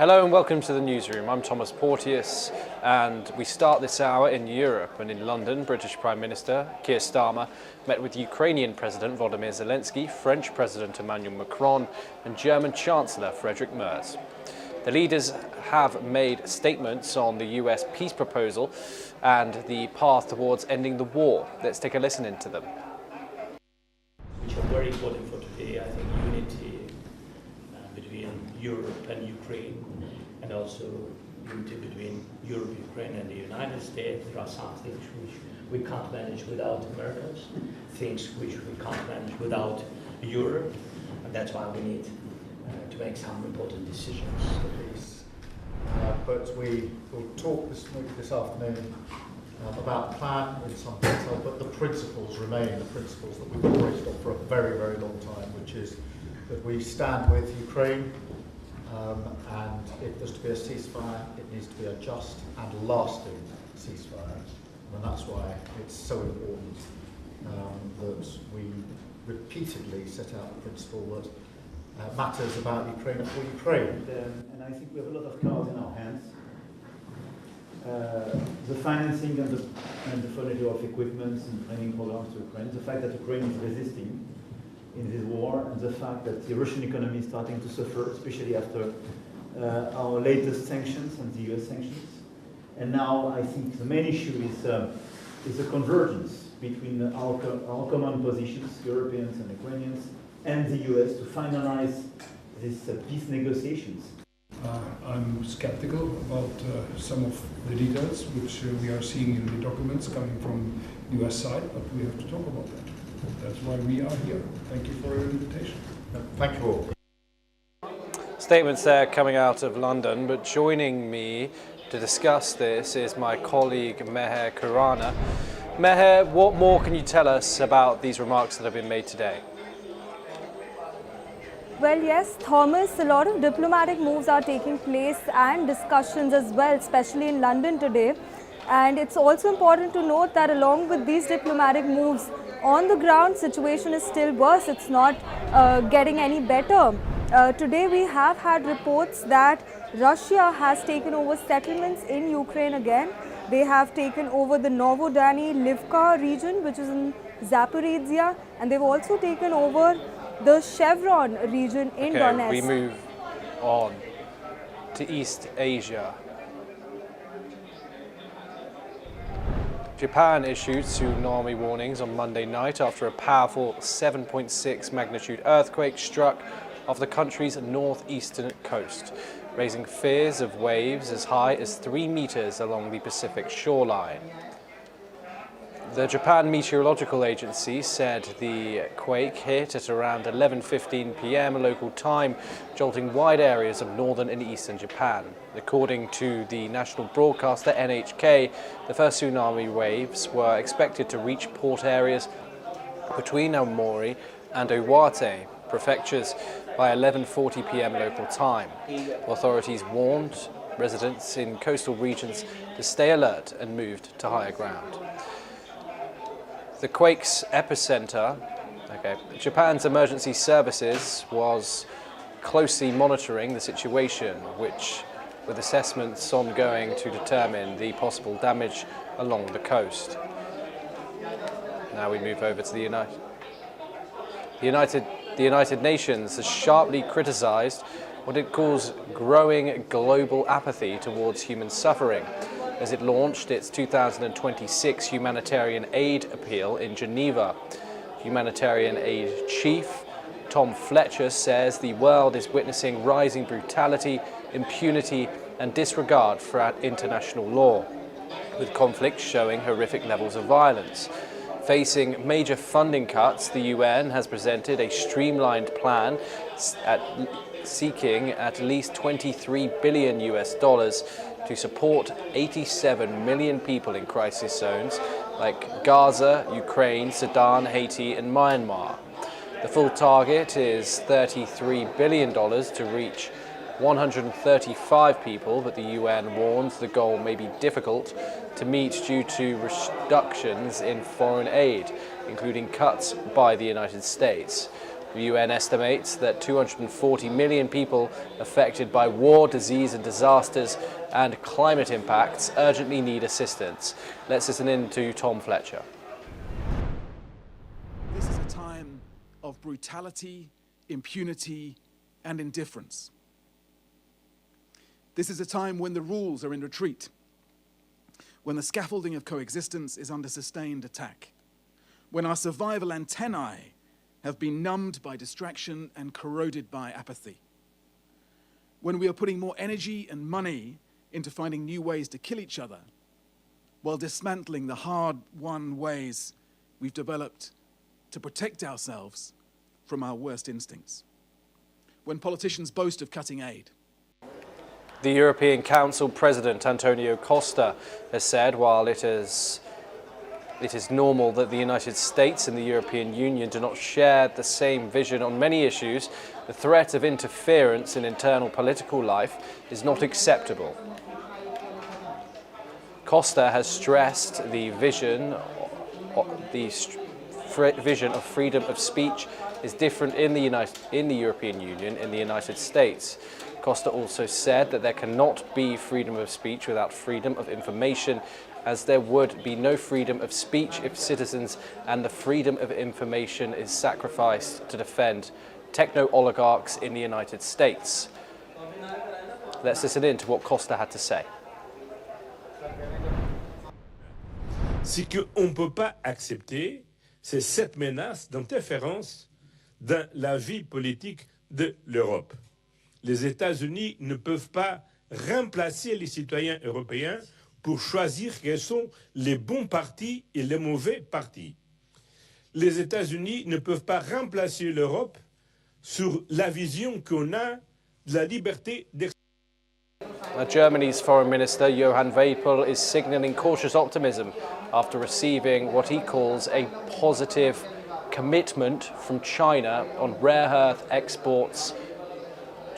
Hello and welcome to the newsroom. I'm Thomas Porteous and we start this hour in Europe, and in London, British Prime Minister Keir Starmer met with Ukrainian President Volodymyr Zelensky, French President Emmanuel Macron and German Chancellor Friedrich Merz. The leaders have made statements on the US peace proposal and the path towards ending the war. Let's take a listen into them. Which are very important for today, I think, unity between Europe and Ukraine, and also unity between Europe, Ukraine and the United States. There are some things which we can't manage without Americans, things which we can't manage without Europe, and that's why we need to make some important decisions. But we will talk this afternoon about the plan in some detail, but the principles remain the principles that we've operated on for a very, very long time, which is that we stand with Ukraine, and if there's to be a ceasefire, it needs to be a just and lasting ceasefire. And that's why it's so important that we repeatedly set out the principle that matters about Ukraine for Ukraine. And I think we have a lot of cards in our hands. The financing and the furniture of equipment and training programs to Ukraine, the fact that Ukraine is resisting in this war, and the fact that the Russian economy is starting to suffer, especially after our latest sanctions and the US sanctions. And now I think the main issue is a convergence between our common positions, Europeans and Ukrainians, and the US to finalize these peace negotiations. I'm skeptical about some of the details which we are seeing in the documents coming from the US side, but we have to talk about that. That's why we are here. Thank you for your invitation. Thank you all. Statements there coming out of London, but joining me to discuss this is my colleague Meher Khurana. Meher, what more can you tell us about these remarks that have been made today? Well, yes, Thomas, a lot of diplomatic moves are taking place and discussions as well, especially in London today. And it's also important to note that along with these diplomatic moves, on the ground situation is still worse. It's not getting any better. Today we have had reports that Russia has taken over settlements in Ukraine again. They have taken over the Novodani-Livka region, which is in Zaporizhia, and they've also taken over the Chevron region in Donetsk. We move on to East Asia. Japan issued tsunami warnings on Monday night after a powerful 7.6 magnitude earthquake struck off the country's northeastern coast, raising fears of waves as high as 3 meters along the Pacific shoreline. The Japan Meteorological Agency said the quake hit at around 11:15 p.m. local time, jolting wide areas of northern and eastern Japan. According to the national broadcaster NHK, the first tsunami waves were expected to reach port areas between Aomori and Owate prefectures by 11:40 p.m. local time. Authorities warned residents in coastal regions to stay alert and moved to higher ground. The quake's epicenter, Japan's emergency services was closely monitoring the situation, with assessments ongoing to determine the possible damage along the coast. Now we move over to the United Nations has sharply criticized what it calls growing global apathy towards human suffering, as it launched its 2026 humanitarian aid appeal in Geneva. Humanitarian aid chief Tom Fletcher says the world is witnessing rising brutality, impunity and disregard for international law, with conflicts showing horrific levels of violence. Facing major funding cuts, the UN has presented a streamlined plan seeking at least $23 billion to support 87 million people in crisis zones like Gaza, Ukraine, Sudan, Haiti and Myanmar. The full target is $33 billion to reach 135 people, but the UN warns the goal may be difficult to meet due to reductions in foreign aid, including cuts by the United States. The UN estimates that 240 million people affected by war, disease and disasters and climate impacts urgently need assistance. Let's listen in to Tom Fletcher. This is a time of brutality, impunity, and indifference. This is a time when the rules are in retreat, when the scaffolding of coexistence is under sustained attack, when our survival antennae have been numbed by distraction and corroded by apathy, when we are putting more energy and money into finding new ways to kill each other, while dismantling the hard-won ways we've developed to protect ourselves from our worst instincts, when politicians boast of cutting aid. The European Council President Antonio Costa has said while it is normal that the United States and the European Union do not share the same vision on many issues, the threat of interference in internal political life is not acceptable. Costa has stressed the vision of freedom of speech is different in the European Union and the United States. Costa also said that there cannot be freedom of speech without freedom of information, as there would be no freedom of speech if citizens and the freedom of information is sacrificed to defend techno-oligarchs in the United States. Let's listen in to what Costa had to say. Ce qu'on ne peut pas accepter, c'est cette menace d'interférence dans la vie politique de l'Europe. Les États-Unis ne peuvent pas remplacer les citoyens européens pour choisir quels sont les bons partis et les mauvais partis. Les États-Unis ne peuvent pas remplacer l'Europe sur la vision qu'on a de la liberté d'expression. Germany's Foreign Minister Johann Waepel is signalling cautious optimism after receiving what he calls a positive commitment from China on rare earth exports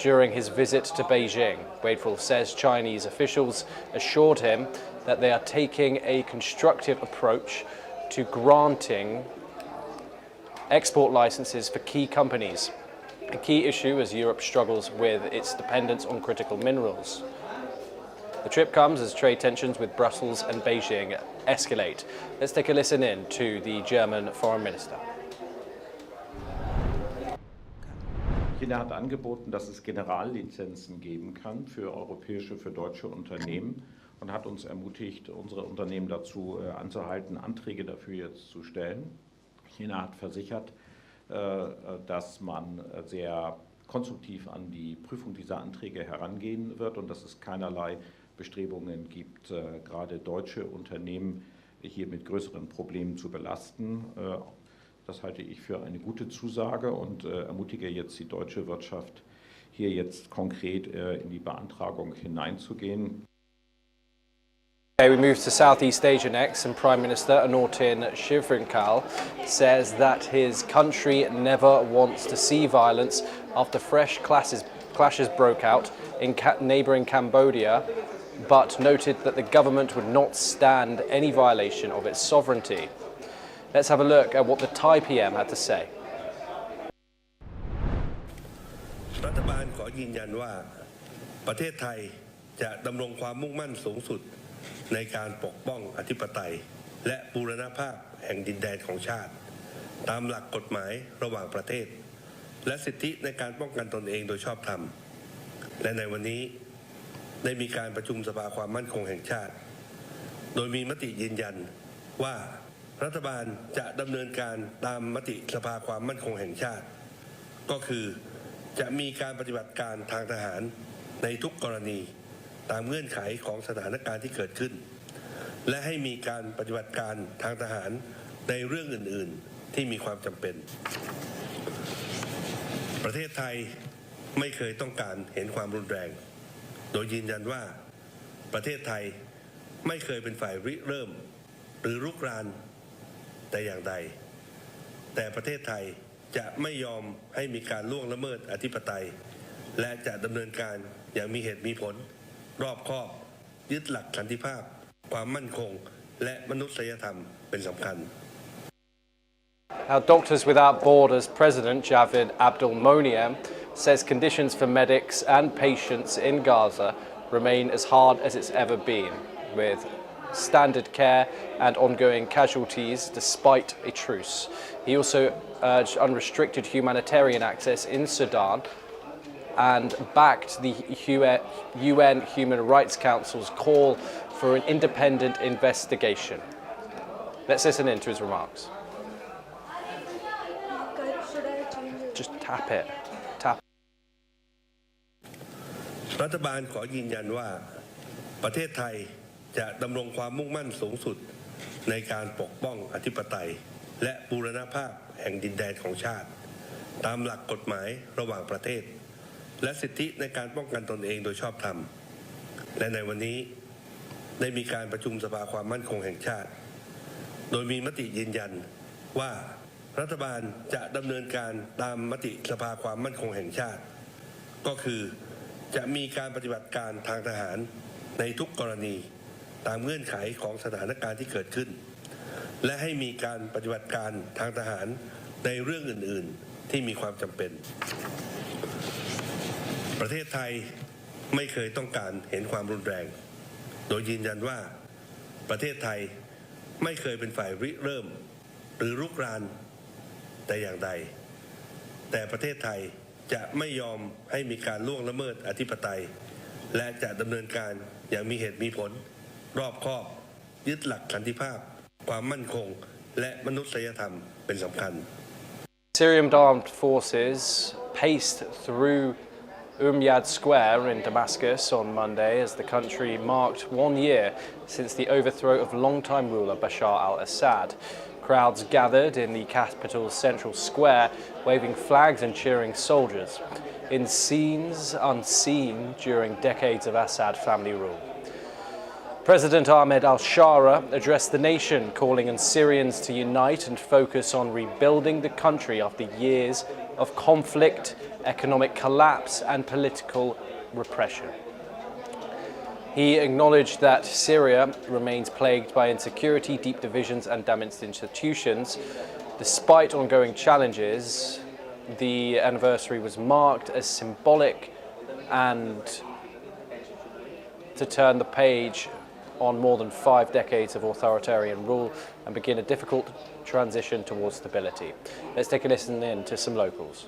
during his visit to Beijing. Waepel says Chinese officials assured him that they are taking a constructive approach to granting export licenses for key companies, a key issue as Europe struggles with its dependence on critical minerals. The trip comes as trade tensions with Brussels and Beijing escalate. Let's take a listen in to the German Foreign Minister. China hat angeboten, dass es Generallizenzen geben kann für deutsche Unternehmen und hat uns ermutigt, unsere Unternehmen dazu anzuhalten, Anträge dafür jetzt zu stellen. China hat versichert, dass man sehr konstruktiv an die Prüfung dieser Anträge herangehen wird und dass es keinerlei Bestrebungen gibt, gerade deutsche Unternehmen hier mit größeren Problemen zu belasten. Das halte ich für eine gute Zusage und ermutige jetzt die deutsche Wirtschaft, hier jetzt konkret in die Beantragung hineinzugehen. Okay, we move to Southeast Asia next, and Prime Minister Anutin Shivrinkal says that his country never wants to see violence after fresh clashes broke out in neighbouring Cambodia, but noted that the government would not stand any violation of its sovereignty. Let's have a look at what the Thai PM had to say. รัฐบาลขอยืนยันว่าประเทศไทยจะดำรงความมุ่งมั่นสูงสุดในการปกป้องอธิปไตยและบูรณภาพแห่งดินแดนของชาติตามหลักกฎหมายระหว่างประเทศและสิทธิในการป้องกันตนเองโดยชอบธรรมและในวันนี้ได้มีการประชุมสภาความมั่นคงแห่งชาติโดยมีมติยืนยันว่ารัฐบาลจะดำเนินการตามมติสภาความมั่นคงแห่งชาติก็คือจะมีการปฏิบัติการทางทหารในทุกกรณีตามเงื่อนไขของสถานการณ์ที่เกิดขึ้นและให้มีการปฏิบัติการทางทหารในเรื่องอื่นๆที่มีความจำเป็นประเทศไทยไม่เคยต้องการเห็นความรุนแรงโดยยืนยันว่าประเทศไทยไม่เคยเป็นฝ่ายริเริ่มหรือรุกรานแต่อย่างใดแต่ประเทศไทยจะไม่ยอมให้มีการล่วงละเมิดอธิปไตยและจะดำเนินการอย่างมีเหตุมีผลรอบคอบยึดหลักสันติภาพความมั่นคงและมนุษยธรรมเป็นสำคัญ Now, Doctors Without Borders President Javid Abdul-Moniem says conditions for medics and patients in Gaza remain as hard as it's ever been, with standard care and ongoing casualties despite a truce. He also urged unrestricted humanitarian access in Sudan and backed the UN Human Rights Council's call for an independent investigation. Let's listen in to his remarks. Just tap it. Tap. รัฐบาลขอยืนยันว่าประเทศไทยจะดำรงความมุ่งมั่นสูงสุดในการปกป้องอธิปไตยและบูรณภาพแห่งดินแดนของชาติตามหลักกฎหมายระหว่างประเทศและสิทธิในการป้องกันตนเองโดยชอบธรรมและในวันนี้ได้มีการประชุมสภาความมั่นคงแห่งชาติโดยมีมติยืนยันว่ารัฐบาลจะดำเนินการตามมติสภาความมั่นคงแห่งชาติก็คือจะมีการปฏิบัติการทางทหารในทุกกรณีตามเงื่อนไขของสถานการณ์ที่เกิดขึ้นและให้มีการปฏิบัติการทางทหารในเรื่องอื่นๆที่มีความจำเป็นประเทศไทยไม่เคยต้องการเห็นความรุนแรงโดยยืนยันว่าประเทศไทยไม่เคยเป็นฝ่ายริเริ่มหรือรุกรานแต่อย่างใดแต่ประเทศไทยจะไม่ยอมให้มีการล่วงละเมิดอธิปไตยและจะดำเนินการอย่างมีเหตุมีผลรอบคอบยึดหลักสันติภาพความมั่นคงและมนุษยธรรมเป็นสำคัญ Syrian armed forces paced through Umyad Square in Damascus on Monday as the country marked 1 year since the overthrow of longtime ruler Bashar al-Assad. Crowds gathered in the capital's central square, waving flags and cheering soldiers, in scenes unseen during decades of Assad family rule. President Ahmed al-Shara addressed the nation, calling on Syrians to unite and focus on rebuilding the country after years of conflict, economic collapse, and political repression. He acknowledged that Syria remains plagued by insecurity, deep divisions, and damaged institutions. Despite ongoing challenges, the anniversary was marked as symbolic and to turn the page on more than 5 decades of authoritarian rule and begin a difficult transition towards stability. Let's take a listen in to some locals.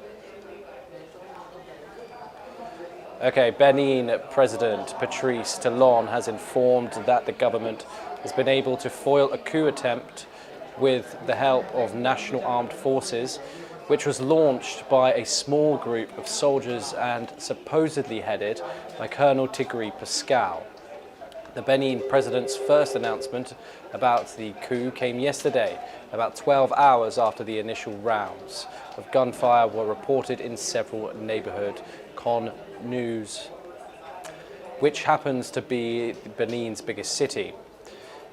Okay, Benin President Patrice Talon has informed that the government has been able to foil a coup attempt with the help of national armed forces, which was launched by a small group of soldiers and supposedly headed by Colonel Tigri Pascal. The Benin president's first announcement about the coup came yesterday, about 12 hours after the initial rounds of gunfire were reported in several neighborhoods. News, which happens to be Benin's biggest city.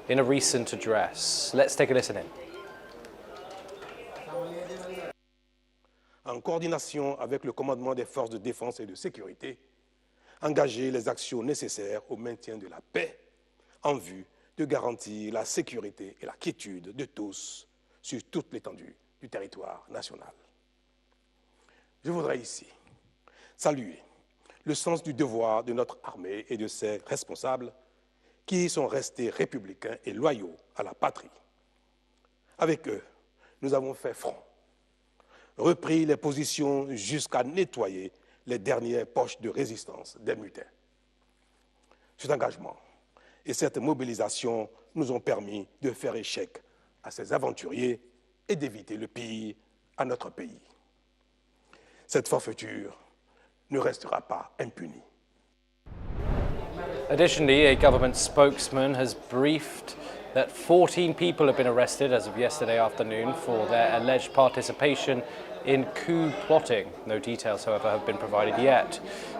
In a recent address, let's take a listen in. En coordination avec le commandement des forces de défense et de sécurité, engager les actions nécessaires au maintien de la paix en vue de garantir la sécurité et la quiétude de tous sur toute l'étendue du territoire national. Je voudrais ici saluer le sens du devoir de notre armée et de ses responsables qui sont restés républicains et loyaux à la patrie. Avec eux, nous avons fait front, repris les positions jusqu'à nettoyer les dernières poches de résistance des mutins. Cet engagement et cette mobilisation nous ont permis de faire échec à ces aventuriers et d'éviter le pire à notre pays. Cette forfaiture ne restera pas impuni. Additionally, a government spokesman has briefed that 14 people have been arrested as of yesterday afternoon for their alleged participation in coup plotting. No details, however, have been provided yet.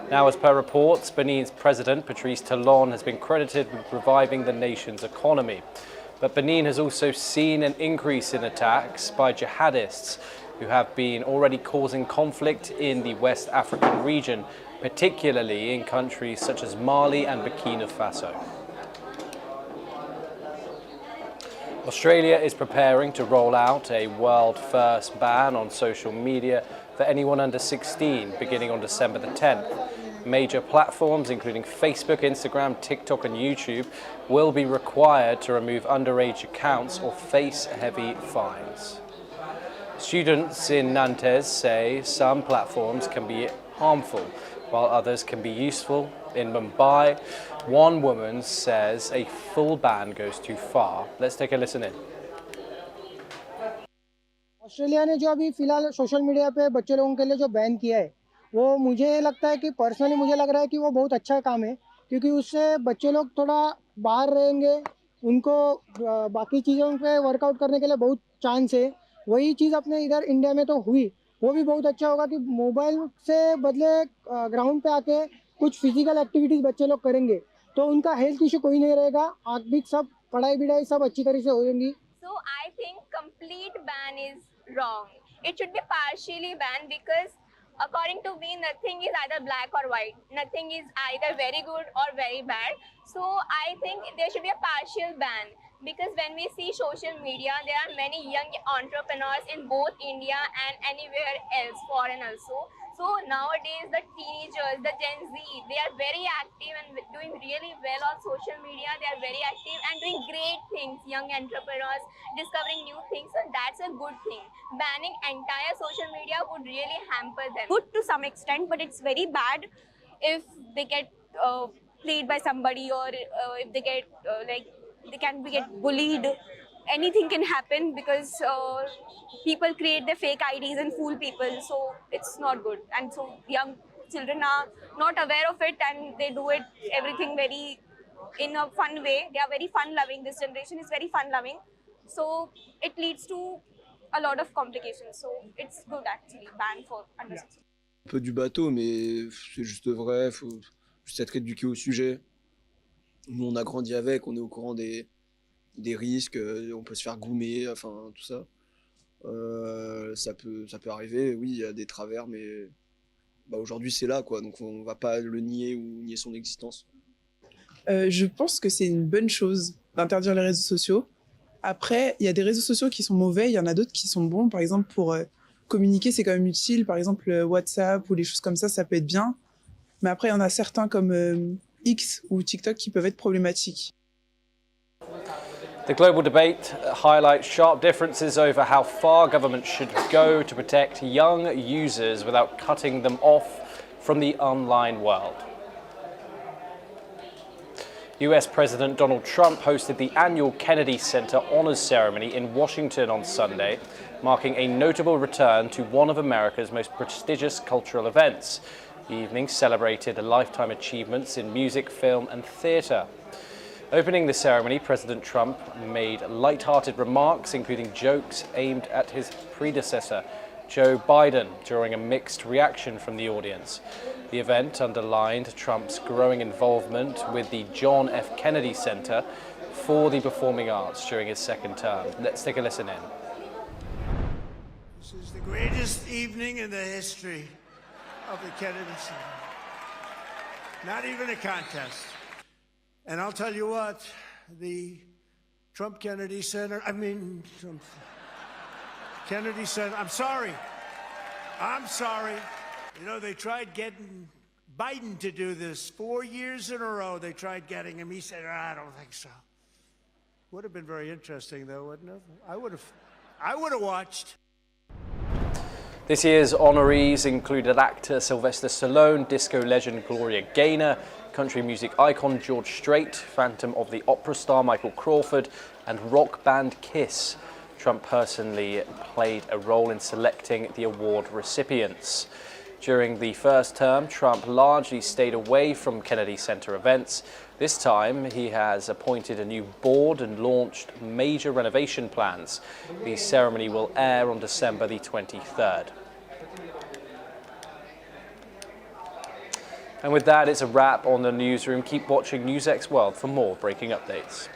Now, as per reports, Benin's President Patrice Talon has been credited with reviving the nation's economy. But Benin has also seen an increase in attacks by jihadists who have been already causing conflict in the West African region, particularly in countries such as Mali and Burkina Faso. Australia is preparing to roll out a world-first ban on social media for anyone under 16, beginning on December the 10th. Major platforms, including Facebook, Instagram, TikTok and YouTube, will be required to remove underage accounts or face heavy fines. Students in Nantes say some platforms can be harmful, while others can be useful. In Mumbai, one woman says a full ban goes too far. Let's take a listen in. Australia ने जो अभी फ़िलहाल social media पे बच्चे लोगों के लिए जो बैन किया है वो मुझे लगता है कि पर्सनली मुझे लग रहा है कि वो बहुत अच्छा काम है क्योंकि उससे बच्चे लोग थोड़ा बाहर रहेंगे उनको बाकी चीज़ों पे वर्कआउट करने के लिए बहुत चांस है वही चीज़ अपने इधर इंडिया में तो हुई वो भी बहुत अच्छा होगा कि मोबाइल से बदले ग्राउंड पे आके कुछ फिजिकल एक्टिविटीज़ बच्चे लोग करेंगे तो उनका हेल्थ इशू कोई नहीं रहेगा आँख भी सब पढ़ाई बिढ़ाई सब अच्छी तरह से हो जाएंगी. So I think complete ban is wrong. It should be partially banned because according to me nothing is either black or white. Nothing is either very good or very bad. So I think there should be a partial ban because when we see social media there are many young entrepreneurs in both India and anywhere else, foreign also. So nowadays the teenagers, the Gen Z, they are very active and doing really well on social media. They are very active and doing great things, young entrepreneurs, discovering new things. So that's a good thing. Banning entire social media would really hamper them. Good to some extent, but it's very bad if they get played by somebody or if they get they can get bullied. Anything can happen because people create their fake IDs and fool people, so it's not good. And so young children are not aware of it and they do it everything very in a fun way. They are very fun loving. This generation is very fun loving, so it leads to a lot of complications. So it's good actually ban for under 16. Un peu du bateau, mais c'est juste vrai, il faut juste être éduqué au sujet. Nous, on a grandi avec, on est au courant des risques, on peut se faire goumer, enfin tout ça. Ça peut arriver, oui, il y a des travers, mais aujourd'hui c'est là, quoi, donc on va pas le nier ou nier son existence. Je pense que c'est une bonne chose d'interdire les réseaux sociaux. Après, il y a des réseaux sociaux qui sont mauvais, il y en a d'autres qui sont bons. Par exemple, pour communiquer, c'est quand même utile. Par exemple, WhatsApp ou les choses comme ça peut être bien. Mais après, il y en a certains comme X ou TikTok qui peuvent être problématiques. The global debate highlights sharp differences over how far governments should go to protect young users without cutting them off from the online world. US President Donald Trump hosted the annual Kennedy Center Honors Ceremony in Washington on Sunday, marking a notable return to one of America's most prestigious cultural events. The evening celebrated lifetime achievements in music, film and theatre. Opening the ceremony, President Trump made light-hearted remarks, including jokes aimed at his predecessor, Joe Biden, drawing a mixed reaction from the audience. The event underlined Trump's growing involvement with the John F. Kennedy Center for the Performing Arts during his second term. Let's take a listen in. This is the greatest evening in the history of the Kennedy Center. Not even a contest. And I'll tell you what, the Kennedy Center, Kennedy Center, I'm sorry. You know, they tried getting Biden to do this 4 years in a row. They tried getting him. He said, I don't think so. Would have been very interesting, though, wouldn't it? I would have watched. This year's honorees included actor Sylvester Stallone, disco legend Gloria Gaynor, country music icon George Strait, Phantom of the Opera star Michael Crawford, and rock band Kiss. Trump personally played a role in selecting the award recipients. During the first term, Trump largely stayed away from Kennedy Center events. This time, he has appointed a new board and launched major renovation plans. The ceremony will air on December the 23rd. And with that, it's a wrap on the newsroom. Keep watching NewsX World for more breaking updates.